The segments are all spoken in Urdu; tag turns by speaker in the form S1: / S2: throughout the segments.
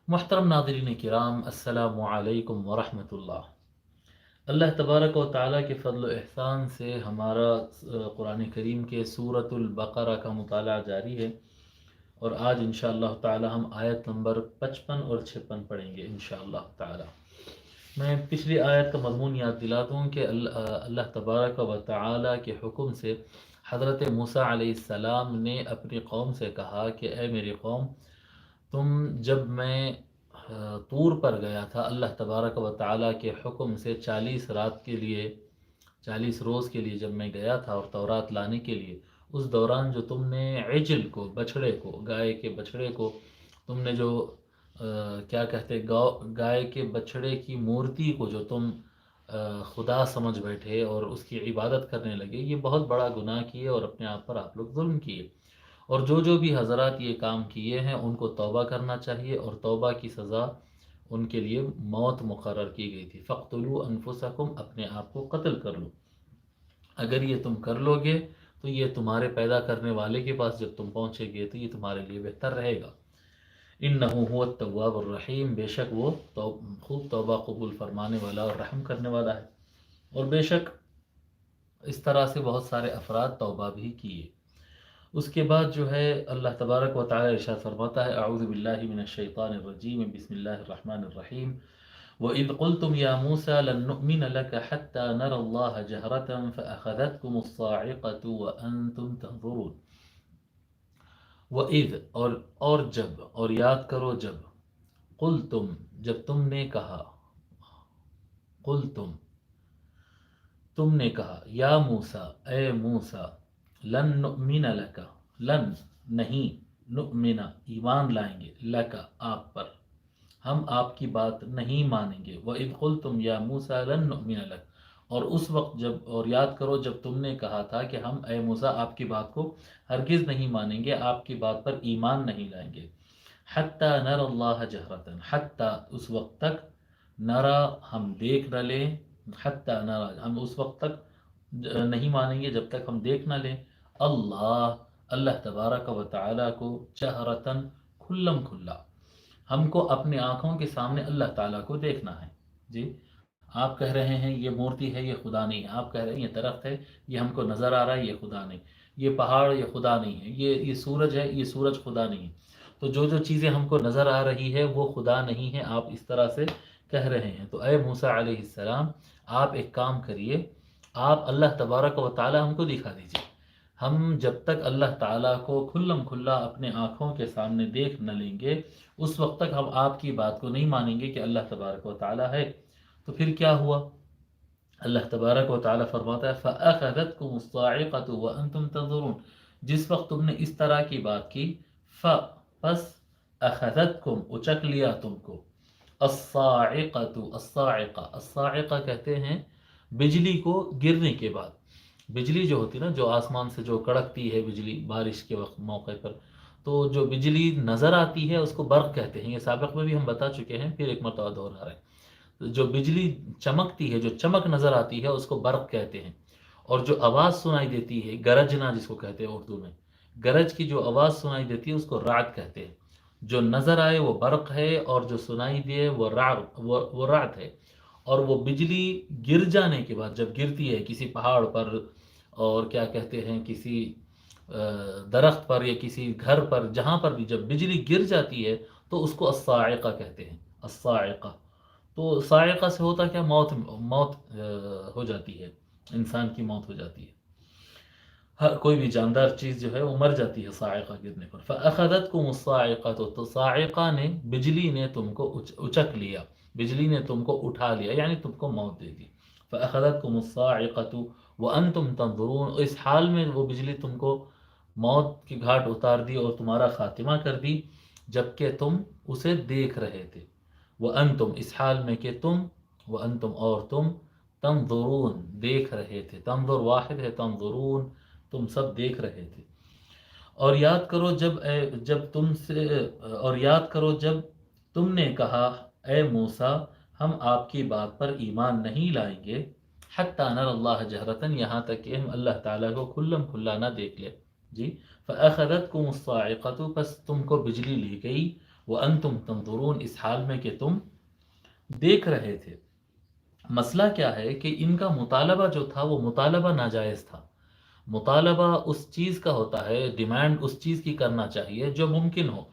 S1: محترم ناظرین کرام، السلام علیکم ورحمۃ اللہ۔ اللہ تبارک و تعالیٰ کے فضل و احسان سے ہمارا قرآن کریم کے سورۃ البقرہ کا مطالعہ جاری ہے، اور آج انشاءاللہ تعالی ہم آیت نمبر 55 اور 56 پڑھیں گے انشاءاللہ تعالی۔ میں پچھلی آیت کا مضمون یاد دلا دوں کہ اللہ تبارک و تعالیٰ کے حکم سے حضرت موسیٰ علیہ السلام نے اپنی قوم سے کہا کہ اے میری قوم، تم جب میں طور پر گیا تھا اللہ تبارک و تعالیٰ کے حکم سے 40 رات کے لیے، 40 روز کے لیے جب میں گیا تھا اور تورات لانے کے لیے، اس دوران جو تم نے عجل کو، بچھڑے کو، گائے کے بچھڑے کو، تم نے جو کیا کہتے گائے کے بچھڑے کی مورتی کو جو تم خدا سمجھ بیٹھے اور اس کی عبادت کرنے لگے، یہ بہت بڑا گناہ کیے اور اپنے آپ پر آپ لوگ ظلم کیے۔ اور جو بھی حضرات یہ کام کیے ہیں ان کو توبہ کرنا چاہیے، اور توبہ کی سزا ان کے لیے موت مقرر کی گئی تھی۔ فَاقْتُلُوا أَنفُسَكُمْ، اپنے آپ کو قتل کر لو۔ اگر یہ تم کر لو گے تو یہ تمہارے پیدا کرنے والے کے پاس جب تم پہنچے گے تو یہ تمہارے لیے بہتر رہے گا۔ إِنَّهُ هُوَ التَّوَّابُ الرَّحِيمُ، بے شک وہ خوب توبہ قبول فرمانے والا اور رحم کرنے والا ہے۔ اور بے شک اس طرح سے بہت سارے افراد توبہ بھی کیے۔ اس کے بعد جو ہے اللہ تبارک و تعالی ارشاد فرماتا ہے، اعوذ باللہ من الشیطان الرجیم، بسم اللہ الرحمن الرحیم۔ وَإِذْ قُلْتُمْ يَا مُوسَى لَن نُّؤْمِنَ لَكَ حَتَّى نَرَى اللَّهَ جَهْرَةً فَأَخَذَتْكُمُ الصَّاعِقَةُ وَأَنْتُمْ تَنظُرُونَ۔ وَإِذْ، اور جب، اور یاد کرو جب، قُلْتُم، جب تم نے کہا، قُلْتُم، تم نے کہا، یا موسیٰ، اے موسیٰ، لن نؤمن لک، لن نہیں، نؤمن ایمان لائیں گے، لک آپ پر، ہم آپ کی بات نہیں مانیں گے۔ وَإِذْ قُلْتُمْ يَا مُوسَى لَن نُؤْمِنَ لَكَ، اور اس وقت جب، اور یاد کرو جب تم نے کہا تھا کہ ہم اے موسیٰ آپ کی بات کو ہرگز نہیں مانیں گے، آپ کی بات پر ایمان نہیں لائیں گے۔ حَتَّى نَرَى اللَّهَ جَهْرَةً، حتیٰ اس وقت تک، نرا ہم دیکھ نہ لیں، حتیٰ نرا ہم اس وقت تک نہیں مانیں گے جب تک ہم دیکھ نہ لیں، اللہ تبارک و تعالیٰ کو، جہرتاً کھلم کھلا، ہم کو اپنے آنکھوں کے سامنے اللہ تعالیٰ کو دیکھنا ہے۔ جی، آپ کہہ رہے ہیں یہ مورتی ہے، یہ خدا نہیں ہے، آپ کہہ رہے ہیں یہ درخت ہے، یہ ہم کو نظر آ رہا ہے، یہ خدا نہیں، یہ پہاڑ، یہ خدا نہیں ہے، یہ سورج ہے، یہ سورج خدا نہیں ہے۔ تو جو چیزیں ہم کو نظر آ رہی ہے وہ خدا نہیں ہے، آپ اس طرح سے کہہ رہے ہیں۔ تو اے موسیٰ علیہ السلام، آپ ایک کام کریے، آپ اللہ تبارک و تعالیٰ ہم کو دکھا دیجیے۔ ہم جب تک اللہ تعالیٰ کو کھلم کھلا اپنے آنکھوں کے سامنے دیکھ نہ لیں گے، اس وقت تک ہم آپ کی بات کو نہیں مانیں گے کہ اللہ تبارک و تعالیٰ ہے۔ تو پھر کیا ہوا؟ اللہ تبارک و تعالیٰ فرماتا ہے فَأَخَذَتْكُمُ الصَّاعِقَةُ وَأَنْتُمْ تَنظُرُونَ، جس وقت تم نے اس طرح کی بات کی، پس اخذتکم، اچک لیا تم کو، الصاعقہ کہتے ہیں بجلی کو گرنے کے بعد، بجلی جو ہوتی ہے نا، جو آسمان سے جو کڑکتی ہے بجلی بارش کے وقت موقع پر، تو جو بجلی نظر آتی ہے اس کو برق کہتے ہیں، یہ سابق میں بھی ہم بتا چکے ہیں، پھر ایک مرتبہ دہرا رہے ہیں۔ جو بجلی چمکتی ہے، جو چمک نظر آتی ہے اس کو برق کہتے ہیں، اور جو آواز سنائی دیتی ہے، گرجنا جس کو کہتے ہیں اردو میں، گرج کی جو آواز سنائی دیتی ہے اس کو رعد کہتے ہیں۔ جو نظر آئے وہ برق ہے، اور جو سنائی دے وہ رعد ہے۔ اور وہ بجلی گر جانے کے بعد، جب گرتی ہے کسی پہاڑ پر، اور کیا کہتے ہیں کسی درخت پر یا کسی گھر پر، جہاں پر بھی جب بجلی گر جاتی ہے تو اس کو الصاعقہ کہتے ہیں، الصاعقہ۔ تو صاعقہ سے ہوتا کیا، موت ہو جاتی ہے، انسان کی موت ہو جاتی ہے، ہر کوئی بھی جاندار چیز جو ہے وہ مر جاتی ہے صاعقہ گرنے پر۔ فَأَخَذَتْكُمُ الصَّاعِقَةُ، تو صاعقہ نے، بجلی نے تم کو اچک لیا، بجلی نے تم کو اٹھا لیا، یعنی تم کو موت دے دی۔ فَأَخَذَتْكُمُ الصَّاعِقَةُ وَأَنْتُمْ تَنظُرُونَ، اس حال میں وہ بجلی تم کو موت کی گھاٹ اتار دی اور تمہارا خاتمہ کر دی، جبکہ تم اسے دیکھ رہے تھے۔ وَأَنْتُمْ، اس حال میں کہ تم، وَأَنْتُمْ اور تم، تنظرون دیکھ رہے تھے، تنظر واحد ہے، تنظرون تم سب دیکھ رہے تھے۔ اور یاد کرو جب تم نے کہا اے موسیٰ، ہم آپ کی بات پر ایمان نہیں لائیں گے، حتیٰ نر اللہ جہرتاً، یہاں تک کہ ہم اللہ تعالیٰ کو کھلم کھلا نہ دیکھ لیں۔ جی، فَأَخَذَتْكُمُ الصَّاعِقَةُ، پس تم کو بجلی لے گئی، وَأَنْتُمْ تَنْظُرُونَ، اس حال میں کہ تم دیکھ رہے تھے۔ مسئلہ کیا ہے کہ ان کا مطالبہ جو تھا وہ مطالبہ ناجائز تھا۔ مطالبہ اس چیز کا ہوتا ہے، ڈیمانڈ اس چیز کی کرنا چاہیے جو ممکن ہو۔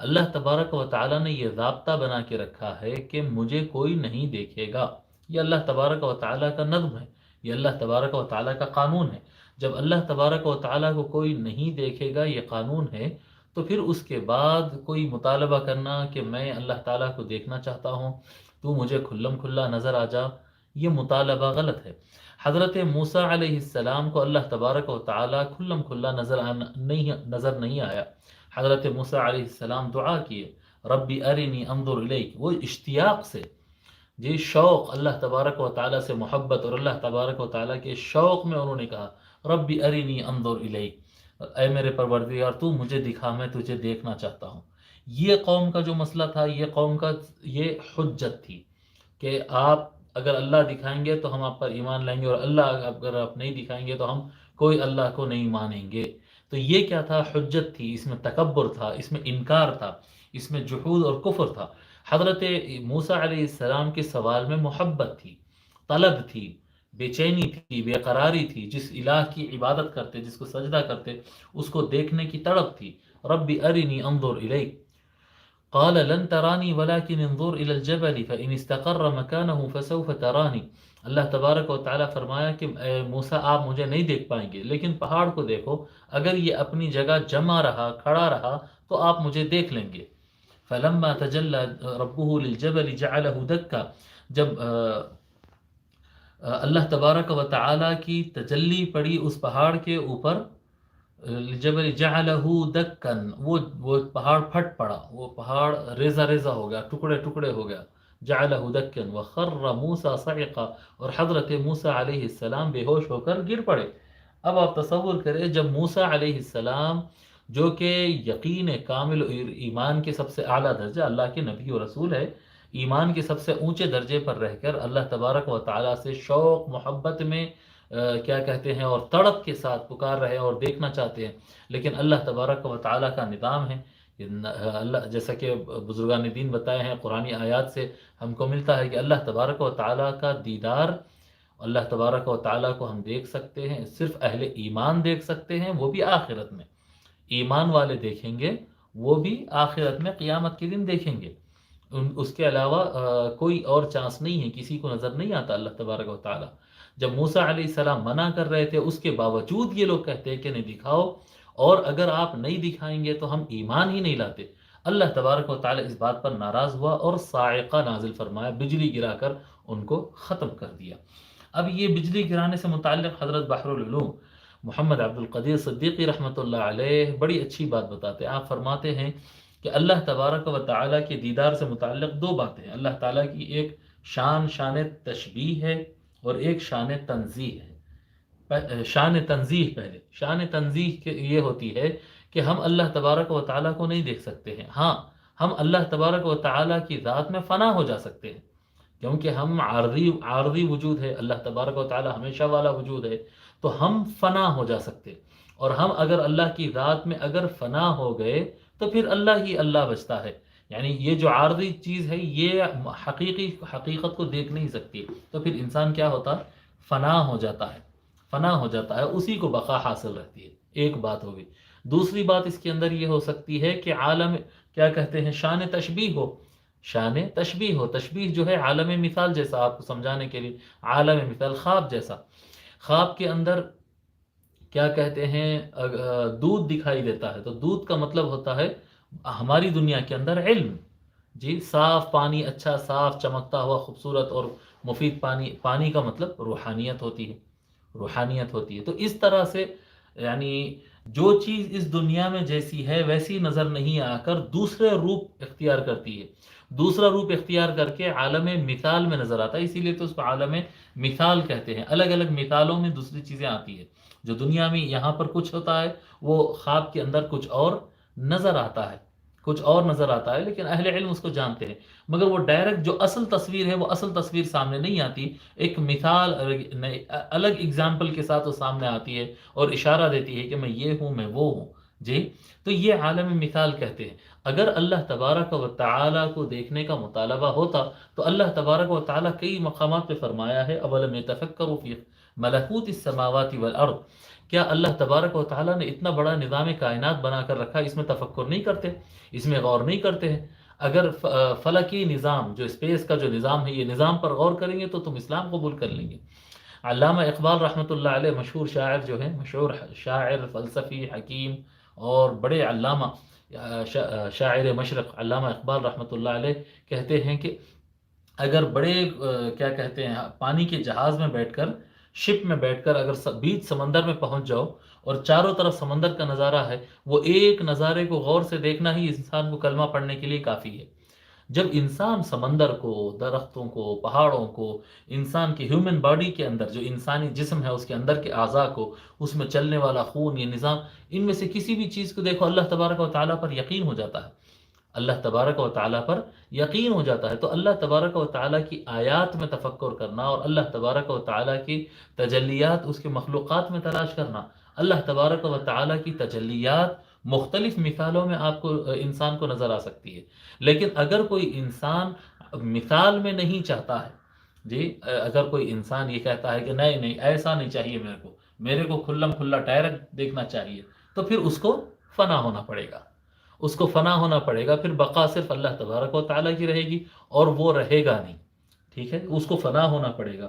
S1: اللہ تبارک و تعالیٰ نے یہ ضابطہ بنا کے رکھا ہے کہ مجھے کوئی نہیں دیکھے گا، یہ اللہ تبارک و تعالیٰ کا نظم ہے، یہ اللہ تبارک و تعالیٰ کا قانون ہے۔ جب اللہ تبارک و تعالیٰ کو کوئی نہیں دیکھے گا، یہ قانون ہے، تو پھر اس کے بعد کوئی مطالبہ کرنا کہ میں اللہ تعالیٰ کو دیکھنا چاہتا ہوں، تو مجھے کھلم کھلا نظر آ جا، یہ مطالبہ غلط ہے۔ حضرت موسیٰ علیہ السلام کو اللہ تبارک و تعالیٰ کھلم کھلا نظر نہیں آیا۔ حضرت موسیٰ علیہ السلام دعا کیے، ربی ارنی انظر الیک، وہ اشتیاق سے، جی شوق، اللہ تبارک و تعالیٰ سے محبت اور اللہ تبارک و تعالیٰ کے شوق میں انہوں نے کہا ربی ارنی انظر الیک، اے میرے پروردگار تو مجھے دکھا، میں تجھے دیکھنا چاہتا ہوں۔ یہ قوم کا جو مسئلہ تھا، یہ قوم کا یہ حجت تھی کہ آپ اگر اللہ دکھائیں گے تو ہم آپ پر ایمان لائیں گے، اور اللہ اگر آپ نہیں دکھائیں گے تو ہم کوئی اللہ کو نہیں مانیں گے۔ تو یہ کیا تھا؟ حجت تھی، اس میں تکبر تھا، اس میں انکار تھا، اس میں جحود اور کفر تھا۔ حضرت موسیٰ علیہ السلام کے سوال میں محبت تھی، طلب تھی، بے چینی تھی، بے قراری تھی، جس الہ کی عبادت کرتے، جس کو سجدہ کرتے، اس کو دیکھنے کی تڑپ تھی۔ ربی ارنی انظر الیک، قال لن ترانی ولكن انظر الى الجبل فان استقر مكانه فسوف ترانی۔ اللہ تبارک و تعالیٰ فرمایا کہ اے موسیٰ آپ مجھے نہیں دیکھ پائیں گے، لیکن پہاڑ کو دیکھو، اگر یہ اپنی جگہ جمع رہا، کھڑا رہا تو آپ مجھے دیکھ لیں گے۔ فلما تجلى ربه للجبل جعله دكا، جب اللہ تبارک و تعالیٰ کی تجلی پڑی اس پہاڑ کے اوپر، جبل جعلہ دکن، وہ پہاڑ پھٹ پڑا، وہ پہاڑ ریزہ ریزہ ہو گیا، ٹکڑے ٹکڑے ہو گیا، جعلہ دکن وخر موسیٰ صعقا، اور حضرت موسیٰ علیہ السلام بے ہوش ہو کر گر پڑے۔ اب آپ تصور کریں، جب موسیٰ علیہ السلام جو کہ یقین کامل ایمان کے سب سے اعلیٰ درجہ، اللہ کے نبی و رسول ہے، ایمان کے سب سے اونچے درجے پر رہ کر اللہ تبارک و تعالیٰ سے شوق محبت میں کیا کہتے ہیں اور تڑپ کے ساتھ پکار رہے اور دیکھنا چاہتے ہیں، لیکن اللہ تبارک و تعالیٰ کا نظام ہے، اللہ جیسا کہ بزرگان دین بتائے ہیں، قرآنی آیات سے ہم کو ملتا ہے کہ اللہ تبارک و تعالیٰ کا دیدار، اللہ تبارک و تعالیٰ کو ہم دیکھ سکتے ہیں، صرف اہل ایمان دیکھ سکتے ہیں، وہ بھی آخرت میں، ایمان والے دیکھیں گے، وہ بھی آخرت میں قیامت کے دن دیکھیں گے، اس کے علاوہ کوئی اور چانس نہیں ہے، کسی کو نظر نہیں آتا اللہ تبارک و تعالیٰ۔ جب موسیٰ علیہ السلام منع کر رہے تھے، اس کے باوجود یہ لوگ کہتے ہیں کہ نہیں دکھاؤ، اور اگر آپ نہیں دکھائیں گے تو ہم ایمان ہی نہیں لاتے۔ اللہ تبارک و تعالیٰ اس بات پر ناراض ہوا اور صاعقہ نازل فرمایا، بجلی گرا کر ان کو ختم کر دیا۔ اب یہ بجلی گرانے سے متعلق حضرت بحر العلوم محمد عبد القدیر صدیقی رحمۃ اللہ علیہ بڑی اچھی بات بتاتے ہیں۔ آپ فرماتے ہیں کہ اللہ تبارک و تعالیٰ کے دیدار سے متعلق دو باتیں ہیں۔ اللہ تعالیٰ کی ایک شان تشبیہ ہے اور ایک شان تنزیہ ہے۔ شان تنزیہ پہلے، شان تنزیہ یہ ہوتی ہے کہ ہم اللہ تبارک و تعالیٰ کو نہیں دیکھ سکتے ہیں، ہاں ہم اللہ تبارک و تعالیٰ کی ذات میں فنا ہو جا سکتے ہیں، کیونکہ ہم عارضی وجود ہے، اللہ تبارک و تعالیٰ ہمیشہ والا وجود ہے، تو ہم فنا ہو جا سکتے، اور ہم اگر اللہ کی ذات میں اگر فنا ہو گئے تو پھر اللہ ہی اللہ بچتا ہے، یعنی یہ جو عارضی چیز ہے یہ حقیقت کو دیکھ نہیں سکتی، تو پھر انسان کیا ہوتا؟ فنا ہو جاتا ہے، فنا ہو جاتا ہے، اسی کو بقا حاصل رہتی ہے۔ ایک بات ہوگی۔ دوسری بات اس کے اندر یہ ہو سکتی ہے کہ عالم کیا کہتے ہیں، شان تشبیہ ہو، شان تشبیہ ہو، تشبیہ جو ہے عالم مثال جیسا، آپ کو سمجھانے کے لیے عالم مثال خواب جیسا، خواب کے اندر کیا کہتے ہیں دودھ دکھائی دیتا ہے، تو دودھ کا مطلب ہوتا ہے ہماری دنیا کے اندر علم، جی صاف پانی، اچھا صاف چمکتا ہوا خوبصورت اور مفید پانی، پانی کا مطلب روحانیت ہوتی ہے، روحانیت ہوتی ہے۔ تو اس طرح سے یعنی جو چیز اس دنیا میں جیسی ہے ویسی نظر نہیں آ کر دوسرے روپ اختیار کرتی ہے، دوسرا روپ اختیار کر کے عالم مثال میں نظر آتا ہے، اسی لیے تو اس کو عالم مثال کہتے ہیں۔ الگ الگ مثالوں میں دوسری چیزیں آتی ہے، جو دنیا میں یہاں پر کچھ ہوتا ہے وہ خواب کے اندر کچھ اور نظر آتا ہے، کچھ اور نظر آتا ہے، لیکن اہل علم اس کو جانتے ہیں، مگر وہ ڈائریکٹ جو اصل تصویر ہے وہ اصل تصویر سامنے نہیں آتی، ایک مثال الگ اگزامپل کے ساتھ وہ سامنے آتی ہے اور اشارہ دیتی ہے کہ میں یہ ہوں، میں وہ ہوں، جی تو یہ عالم مثال کہتے ہیں۔ اگر اللہ تبارک و تعالیٰ کو دیکھنے کا مطالبہ ہوتا تو اللہ تبارک و تعالیٰ کئی مقامات پہ فرمایا ہے، اولم یتفکروا فی ملکوت السماوات والارض، کیا اللہ تبارک و تعالیٰ نے اتنا بڑا نظام کائنات بنا کر رکھا، اس میں تفکر نہیں کرتے، اس میں غور نہیں کرتے ہیں؟ اگر فلکی نظام، جو اسپیس کا جو نظام ہے، یہ نظام پر غور کریں گے تو تم اسلام قبول کر لیں گے۔ علامہ اقبال رحمۃ اللہ علیہ، مشہور شاعر جو ہیں، مشہور شاعر، فلسفی، حکیم اور بڑے علامہ، شاعر مشرق علامہ اقبال رحمۃ اللہ علیہ کہتے ہیں کہ اگر بڑے کیا کہتے ہیں، پانی کے جہاز میں بیٹھ کر، شپ میں بیٹھ کر اگر بیچ سمندر میں پہنچ جاؤ اور چاروں طرف سمندر کا نظارہ ہے، وہ ایک نظارے کو غور سے دیکھنا ہی انسان کو کلمہ پڑھنے کے لیے کافی ہے۔ جب انسان سمندر کو، درختوں کو، پہاڑوں کو، انسان کی ہیومن باڈی کے اندر جو انسانی جسم ہے اس کے اندر کے اعضاء کو، اس میں چلنے والا خون، یہ نظام، ان میں سے کسی بھی چیز کو دیکھو، اللہ تبارک و تعالیٰ پر یقین ہو جاتا ہے، اللہ تبارک و تعالیٰ پر یقین ہو جاتا ہے۔ تو اللہ تبارک و تعالیٰ کی آیات میں تفکر کرنا اور اللہ تبارک و تعالیٰ کی تجلیات اس کے مخلوقات میں تلاش کرنا، اللہ تبارک و تعالیٰ کی تجلیات مختلف مثالوں میں آپ کو، انسان کو نظر آ سکتی ہے۔ لیکن اگر کوئی انسان مثال میں نہیں چاہتا ہے، جی، اگر کوئی انسان یہ کہتا ہے کہ نہیں نہیں ایسا نہیں چاہیے، میرے کو کھلم کھلا ڈائریکٹ دیکھنا چاہیے، تو پھر اس کو فنا ہونا پڑے گا، اس کو فنا ہونا پڑے گا، پھر بقا صرف اللہ تبارک و تعالیٰ کی رہے گی اور وہ رہے گا نہیں، ٹھیک ہے، اس کو فنا ہونا پڑے گا۔